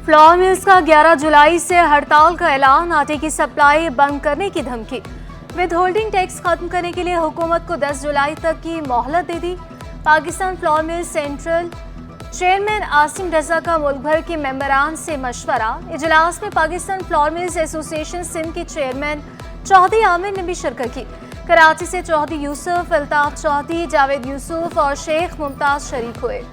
Flour mills का 11 जुलाई से हड़ताल का ऐलान, आटे की सप्लाई बंद करने की धमकी। विद होल्डिंग टैक्स खत्म करने के लिए हुकूमत को 10 जुलाई तक की मोहलत दे दी। Pakistan flour mills central chairman Asim Raza का मुल्क भर के मेंबरान से मशवरा। इजलास में Pakistan flour mills association Sindh के चेयरमैन चौधरी आमिर ने भी शिरकत की। कराची से चौधरी यूसुफ, अल्ताफ चौधरी, जावेद यूसुफ और शेख मुमताज शरीक हुए।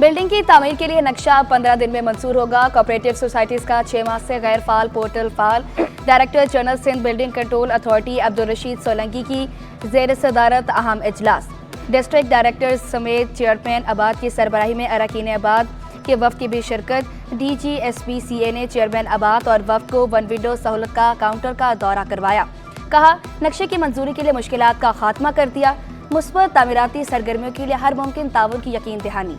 बिल्डिंग की तामीर के लिए नक्शा 15 दिन में मंजूर होगा। कोऑपरेटिव सोसाइटीज का 6 माह से गैर फाल पोर्टल फाल। Director general Sindh building control authority Abdul Rashid Solanki की ज़ेर सदारत अहम इजलास। डिस्ट्रिक्ट डायरेक्टर्स समेत चेयरमैन आबाद की सरबराही में अरकान आबाद के वफ्द की भी शिरकत। DGSPCA ने चेयरमैन आबाद और वफ्द को वन विंडो सहूलत का काउंटर का दौरा करवाया। कहा, नक्शे की मंजूरी के लिए मुश्किलात का खात्मा कर दिया। मुस्बत तामीराती सरगर्मियों के लिए हर मुमकिन ताउन की यकीन दहानी।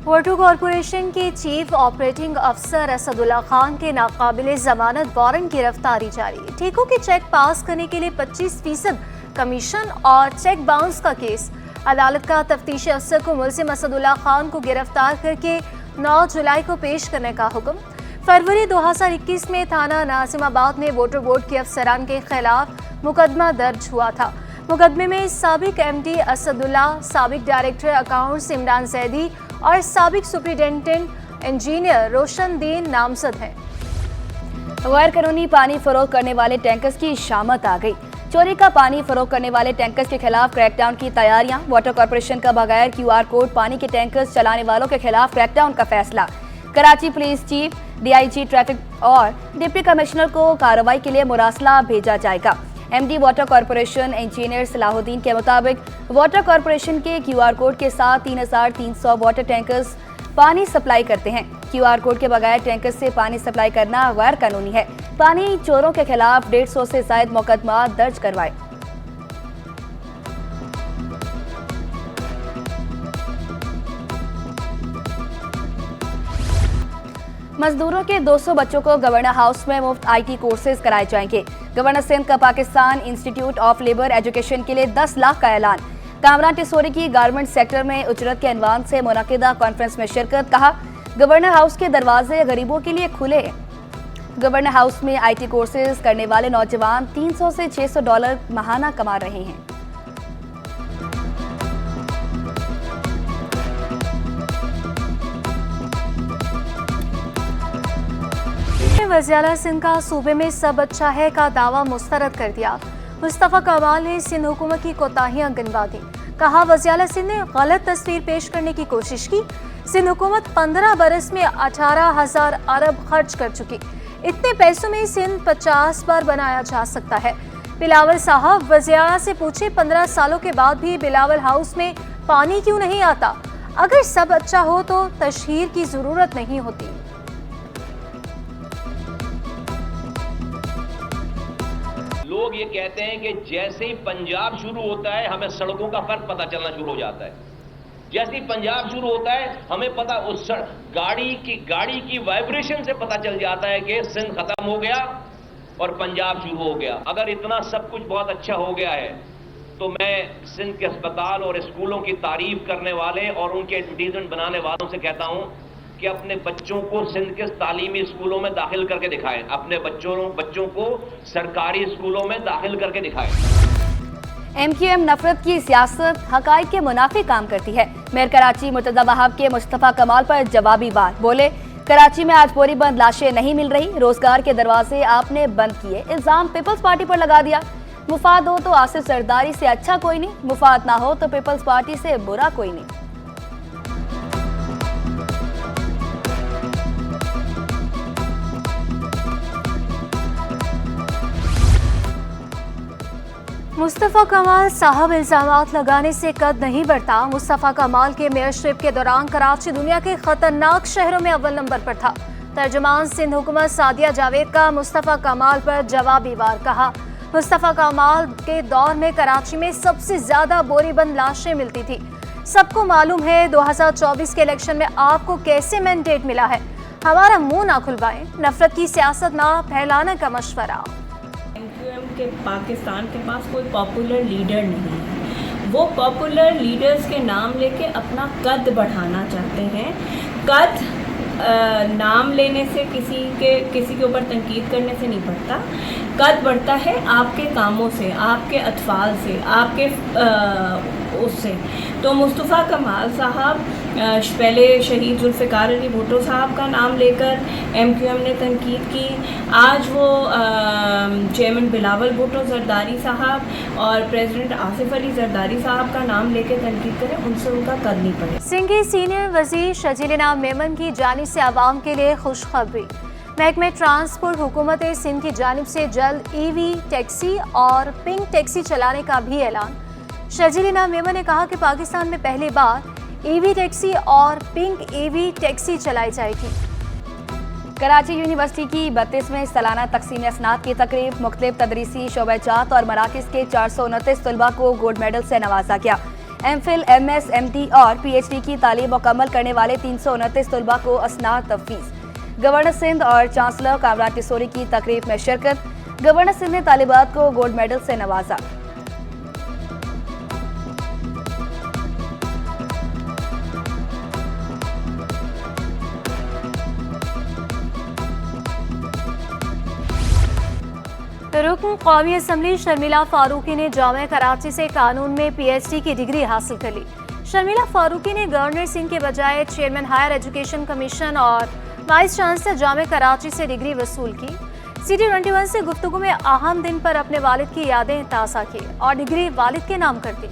वाटर कॉरपोरेशन के चीफ ऑपरेटिंग अफसर असदुल्ला खान के नाकाबिले जमानत वारंट गिरफ्तारी जारी। ठेकों के चेक पास करने के लिए 25% कमीशन और चेक बाउंस का केस। अदालत का तफ्तीशी अफसर को मुलजिम असदुल्ला खान को गिरफ्तार करके 9 जुलाई को पेश करने का हुक्म। फरवरी 2021 में थाना नाजिमाबाद में वोटर बोर्ड के अफसरान के खिलाफ मुकदमा दर्ज हुआ था। मुकदमे में साबिक MD असदुल्ला, साबिक डायरेक्टर अकाउंट्स इमरान जैदी और साबिक सुपरिटेंडेंट इंजीनियर रोशनदीन नामजद हैं। गैर कानूनी पानी फरोख्त करने वाले टैंकर्स की शामत आ गई। चोरी का पानी फरोख्त करने वाले टैंकर्स के खिलाफ क्रैकडाउन की तैयारियां। वाटर कॉरपोरेशन का बगैर QR कोड पानी के टैंकर्स चलाने वालों के खिलाफ क्रैकडाउन का फैसला। Karachi police chief, DIG traffic और डिप्टी कमिश्नर को कार्रवाई के लिए मुरासला भेजा जाएगा। MD water corporation engineer Salahuddin के मुताबिक वाटर कॉरपोरेशन के QR कोड के साथ 3300 वाटर टैंकर्स पानी सप्लाई करते हैं। QR कोड के बगैर टैंकर से पानी सप्लाई करना गैर कानूनी है। पानी चोरों के खिलाफ 150 से ज्यादा मुकदमा दर्ज करवाए। मजदूरों के 200 बच्चों को गवर्नर हाउस में मुफ्त IT कोर्सेज कराए जाएंगे। गवर्नर सिंध का Pakistan institute of labour education के लिए 10 लाख का ऐलान। कामरान टिसोरी की गारमेंट सेक्टर में उजरत के अनवान से मुनक़िदा कॉन्फ्रेंस में शिरकत। कहा, गवर्नर हाउस के दरवाजे गरीबों के लिए खुले। गवर्नर हाउस में IT कोर्सेज करने वाले नौजवान $300 से $600 माहाना कमा रहे हैं। वज़ीर-ए-आला सिंध का सूबे में सब अच्छा है का दावा मुस्तरद कर दिया। मुस्तफ़ा कमाल ने सिंध हुकूमत की कोताहियां गिनवा दी। कहा, वज़ीर-ए-आला सिंध ने गलत तस्वीर पेश करने की कोशिश की। सिंध हुकूमत 15 बरस में 18,000 अरब खर्च कर चुकी। इतने पैसों में सिंध 50 बार बनाया जा सकता है। बिलावल साहब, वज़ीर-ए-आला से पूछे 15 सालों के बाद भी बिलावल हाउस में पानी क्यों नहीं आता? अगर सब अच्छा हो तो तशहीर की जरूरत नहीं होती। लोग ये कहते हैं कि जैसे ही पंजाब शुरू होता है हमें सड़कों का फर्क पता चलना शुरू हो जाता है। जैसे ही पंजाब शुरू होता है हमें पता उस गाड़ी की वाइब्रेशन से पता चल जाता है कि सिंध खत्म हो गया और पंजाब शुरू हो गया। अगर इतना सब कुछ बहुत अच्छा हो गया है तो मैं सिंध के अस्पताल और स्कूलों की तारीफ करने वाले और उनके एडवर्टीजमेंट बनाने वालों से कहता हूं कि अपने बच्चों को सिंध के तालीमी स्कूलों में दाखिल करके दिखाएं। अपने बच्चों को सरकारी स्कूलों में दाखिल करके दिखाएं। MQM नफरत की सियासत हकाइक के मुनाफे काम करती है। मेयर कराची मुर्तजा वहाब के मुस्तफ़ा कमाल पर जवाबी बार बोले, कराची में आज पूरी बंद लाशें नहीं मिल रही, रोजगार के दरवाजे आपने बंद किए। इल्जाम पीपल्स पार्टी पर लगा दिया। मुफाद हो तो आसिफ सरदारी से अच्छा कोई नहीं, मुफाद ना हो तो पीपल्स पार्टी से बुरा कोई नहीं। मुस्तफ़ा कमाल साहब इल्जामात लगाने से कद नहीं बढ़ता। मुस्तफ़ा कमाल के मेयरशिप के दौरान कराची दुनिया के खतरनाक शहरों में अव्वल नंबर पर था। तर्जुमान सिंध हुकूमत सादिया जावेद का मुस्तफ़ा कमाल पर जवाबी वार। कहा, मुस्तफ़ा कमाल के दौर में कराची में सबसे ज्यादा बोरीबंद लाशें मिलती थी। सबको मालूम है 2024 के इलेक्शन में आपको कैसे मैंडेट मिला है। हमारा मुंह ना खुलवाएं, नफरत की सियासत ना फैलाने का मशवरा। एमक्यूएम के पाकिस्तान के पास कोई पॉपुलर लीडर नहीं है। वो पॉपुलर लीडर्स के नाम लेके अपना कद बढ़ाना चाहते हैं। कद नाम लेने से किसी के ऊपर तनकीद करने से नहीं बढ़ता। कद बढ़ता है आपके कामों से, आपके अतफाल से, आपके उससे। तो मुस्तफ़ा कमाल साहब पहले शहीद जुल्फ़िकार अली भुट्टो साहब का नाम लेकर एमक्यूएम ने तनकीद की। आज वो चेयरमैन बिलावल भुट्टो जरदारी साहब और प्रेसिडेंट आसिफ अली जरदारी साहब का नाम लेकर तनकीद करें, उनसे उनका कद नहीं पड़े। सिंध के सीनियर वजीर शजील इनाम मेमन की जानिब से आवाम के लिए खुशखबरी। महकमे ट्रांसपोर्ट हुकूमत सिंध की जानिब से जल्द ईवी टैक्सी और पिंक टैक्सी चलाने का भी ऐलान। शजील इनाम मेमन ने कहा कि पाकिस्तान में पहली बार ईवी टैक्सी और पिंक ईवी टैक्सी चलाई जाएगी। कराची यूनिवर्सिटी की 32वें सालाना तकसीम असनाद की तकरीब मुख्तलिफ तदरीसी शोबेजात और मराकिज़ के 429 तलबा को गोल्ड मेडल से नवाजा गया। एमफिल, MS, MD और PhD की तालीम मुकम्मल करने वाले 329 तलबा को असनाद तफवीज़। गवर्नर सिंध और चांसलर कामरान टिसोरी की तकरीब में शिरकत। गवर्नर सिंध ने तालिबात को गोल्ड मेडल से नवाजा। रुकन कौमी असम्बली शर्मिला फारूकी ने जामिया कराची से कानून में PhD की डिग्री हासिल कर ली। शर्मिला फारूकी ने गवर्नर सिंह के बजाय चेयरमैन हायर एजुकेशन कमीशन और वाइस चांसलर जामिया कराची से डिग्री वसूल की। CT21 से गुफ्तगू में अहम दिन पर अपने वालिद की यादें ताज़ा की और डिग्री वालिद के नाम कर दी।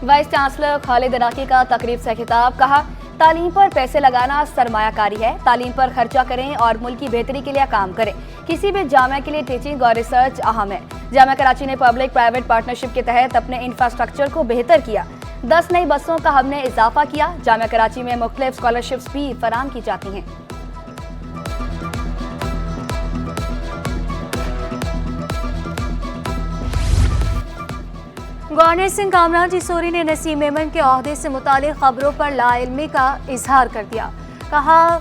वाइस चांसलर खालिद इराकी का तकरीब से खिताब। कहा, तालीम पर पैसे लगाना सरमायाकारी है। तालीम पर खर्चा करें और मुल्क की बेहतरी के लिए काम करें। किसी भी जामिया के लिए टीचिंग और रिसर्च अहम है। जामिया कराची ने पब्लिक प्राइवेट पार्टनरशिप के तहत अपने इंफ्रास्ट्रक्चर को बेहतर किया। 10 नई बसों का हमने इजाफा किया। जामिया कराची में मुख्तलिफ स्कॉलरशिप्स भी फराहम की जाती हैं। गवर्नर सिंह कामरान टिसोरी ने नसीम मेमन के ओहदे से मुतालिक खबरों पर लाइल्मी का इजहार कर दिया। कहा,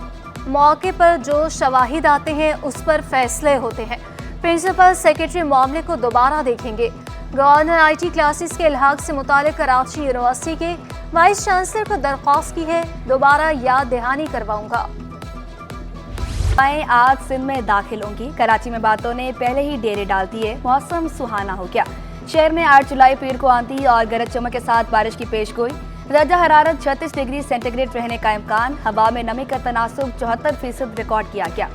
मौके पर जो शवाहिद आते हैं उस पर फैसले होते हैं। प्रिंसिपल सेक्रेटरी मामले को दोबारा देखेंगे। गवर्नर IT क्लासेस के इल्हाक से मुतालिक कराची यूनिवर्सिटी के वाइस चांसलर को दरख्वास्त की है, दोबारा याद दहानी करवाऊंगा। आज सिंध में दाखिल होंगी। कराची में बातों ने पहले ही डेरे डाल दिए। मौसम सुहाना हो गया। शहर में 8 जुलाई पीर को आंधी और गरज चमक के साथ बारिश की पेशगोई। दर्जा हरारत 36 डिग्री सेंटीग्रेड रहने का इम्कान। हवा में नमी का तनासुब 74% रिकॉर्ड किया गया।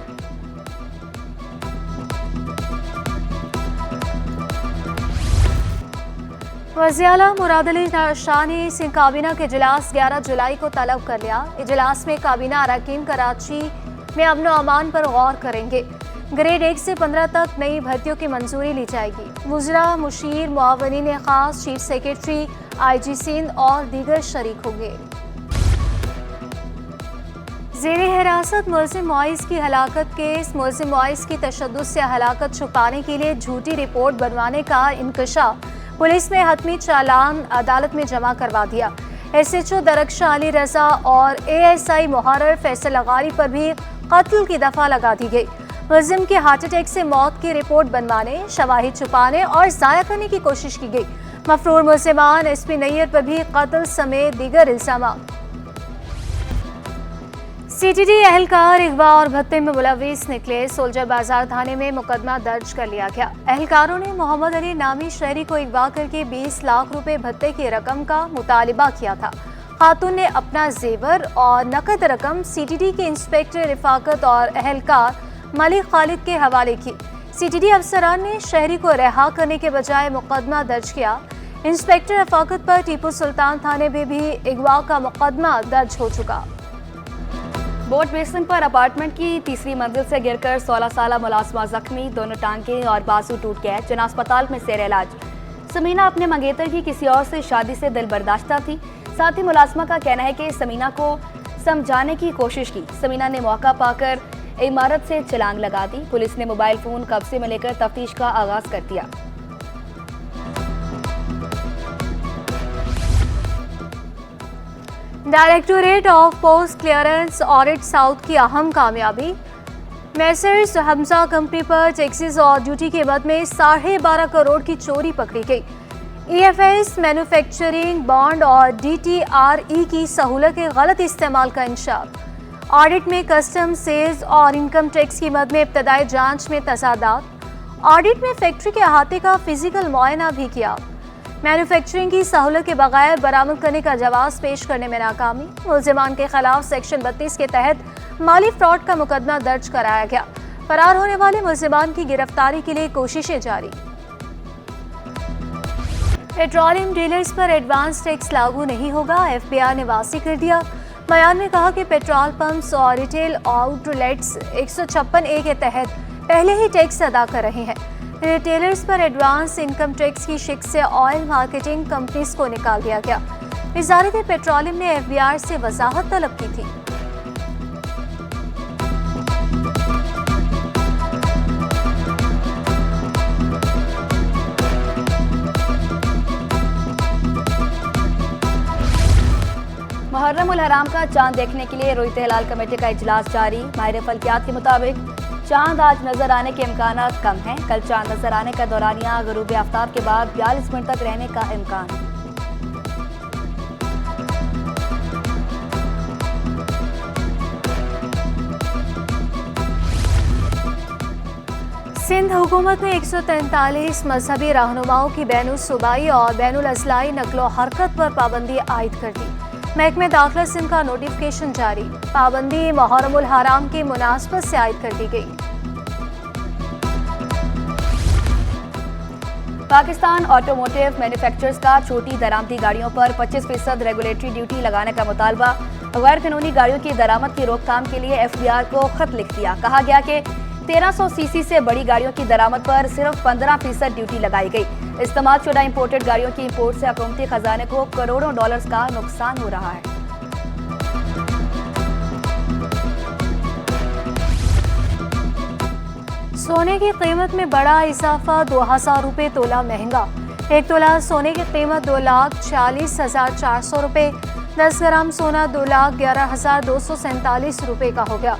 वज़ीर-ए-आला मुराद अली शाह ने सिंध काबीना के इजलास 11 जुलाई को तलब कर लिया। इजलास में काबीना अरकान कराची में अमन व अमान पर गौर करेंगे। ग्रेड 1 से 15 तक नई भर्तियों की मंजूरी ली जाएगी। वुज़रा, मुशीर, मुआवनीन खास, चीफ सेक्रेटरी, IG सिंध और दीगर शरीक होंगे। ज़ेरे हिरासत मुलज़िम मुआइज़ की हलाकत केस। मुलज़िम मुआइज़ की तशद्दुद से हलाकत छुपाने के लिए झूठी रिपोर्ट बनवाने का इंकशाफ। पुलिस ने हतमी चालान अदालत में जमा करवा दिया। SHO दरख्शां अली रजा और ASI मुहर्रर फैसल लगारी पर भी कत्ल की दफा लगा दी गई। मुलज़िम की हार्ट अटैक से मौत की रिपोर्ट बनवाने, शवाहिद छुपाने और ज़ाया करने की कोशिश की गई। मफरूर मुलज़िमान SP नैयर पर भी कत्ल समेत दीगर इल्ज़ाम। CTD एहलकार अगवा और भत्ते में मुलविस निकले। सोल्जर बाजार थाने में मुकदमा दर्ज कर लिया गया। एहलकारों ने मोहम्मद अली नामी शहरी को अगवा करके 20 लाख रुपए भत्ते की रकम का मुतालिबा किया था। खातून ने अपना जेवर और नकद रकम CTD के इंस्पेक्टर रिफाकत और एहलकार मलिक खालिद के हवाले की। CTD अफसरान ने शहरी को रिहा करने के बजाय मुकदमा दर्ज किया। इंस्पेक्टर रिफाकत पर टीपू सुल्तान थाने में भी अगवा का मुकदमा दर्ज हो चुका। बोट बेसन पर अपार्टमेंट की तीसरी मंजिल से गिरकर 16 साला मुलाजमा जख्मी। दोनों टांगे और बाजू टूट गए। जना अस्पताल में सेर इलाज। समीना अपने मंगेतर की किसी और से शादी से दिल बर्दाश्ता थी। साथ ही मुलाजमा का कहना है कि समीना को समझाने की कोशिश की। समीना ने मौका पाकर इमारत से छलांग लगा दी। पुलिस ने मोबाइल फोन कब्जे में लेकर तफ्तीश का आगाज कर दिया। Directorate of post clearance audit south की अहम कामयाबी। मैसर्स हमजा कंपनी पर टैक्सेस और ड्यूटी के मद में 12.5 करोड़ की चोरी पकड़ी गई। EFS मैन्युफैक्चरिंग बॉन्ड और DTRE की सहूलत के गलत इस्तेमाल का इंकशाफ। ऑडिट में कस्टम सेल्स और इनकम टैक्स की मद में इब्तदाई जांच में तजादात। ऑडिट में फैक्ट्री के अहाते का फिजिकल मुआयना भी किया। मैन्युफैक्चरिंग की सहूलत के बगैर बरामद करने का जवाब पेश करने में नाकामी। मुल्जिमान के खिलाफ सेक्शन 32 के तहत माली फ्रॉड का मुकदमा दर्ज कराया गया। फरार होने वाले मुल्जिमान की गिरफ्तारी के लिए कोशिशें जारी। पेट्रोलियम डीलर्स पर एडवांस टैक्स लागू नहीं होगा, FBI ने वासी कर दिया। बयान में कहा कि पेट्रोल पंप्स और रिटेल आउटलेट्स 156A के तहत पहले ही टैक्स अदा कर रहे हैं। रिटेलर्स पर एडवांस इनकम टैक्स की शिक से ऑयल मार्केटिंग कंपनीज को निकाल दिया गया। वजारत पेट्रोलियम ने FBI से वजाहत तलब की थी। मुहर्रम उल हराम का चांद देखने के लिए रोहित हिलाल कमेटी का इजलास जारी। माहिर फल्कियात के मुताबिक चांद आज नजर आने के इम्कान कम हैं। कल चांद नजर आने का दौरानिया गुरूब आफ्ताब के बाद 42 मिनट तक रहने का इम्कान। सिंध हुकूमत ने 143 मजहबी रहनुमाओं की बैनुल सूबाई और बैनुल अजलाई नकलो हरकत पर पाबंदी आयद कर दी। महकमे दाखिला सिंध का नोटिफिकेशन जारी। पाबंदी मुहर्रम उल हराम की मुनासबत से आयद कर दी गई। पाकिस्तान ऑटोमोटिव मैन्युफैक्चरर्स का छोटी दरामदी गाड़ियों पर 25% रेगुलेटरी ड्यूटी लगाने का मुतालबा। गैर कानूनी गाड़ियों की दरामद की रोकथाम के लिए FBI को खत लिख दिया। कहा गया कि 1300 सीसी से बड़ी गाड़ियों की दरामद पर सिर्फ 15% ड्यूटी लगाई गई। इस्तेमाल शुदा इंपोर्टेड गाड़ियों की इंपोर्ट से हुकूमती खजाने को करोड़ों डॉलर्स का नुकसान हो रहा है। सोने की कीमत में बड़ा इजाफा, 2000 रुपये तोला महंगा। 1 तोला सोने की कीमत 2,40,400 रुपये। 10 ग्राम सोना 2,11,247 रुपये का हो गया।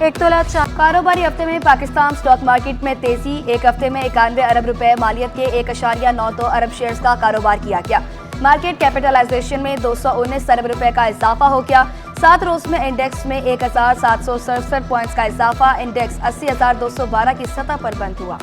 1 तोला कारोबारी हफ्ते में पाकिस्तान स्टॉक मार्केट में तेजी। एक हफ्ते में 91 अरब रुपए मालियत के 1.92 अरब शेयर्स का कारोबार किया गया। मार्केट कैपिटलाइजेशन में 219 अरब रुपए का इजाफा हो गया। 7 रोज में इंडेक्स में 1,767 पॉइंट्स का इजाफा। इंडेक्स 80,212 की सतह पर बंद हुआ।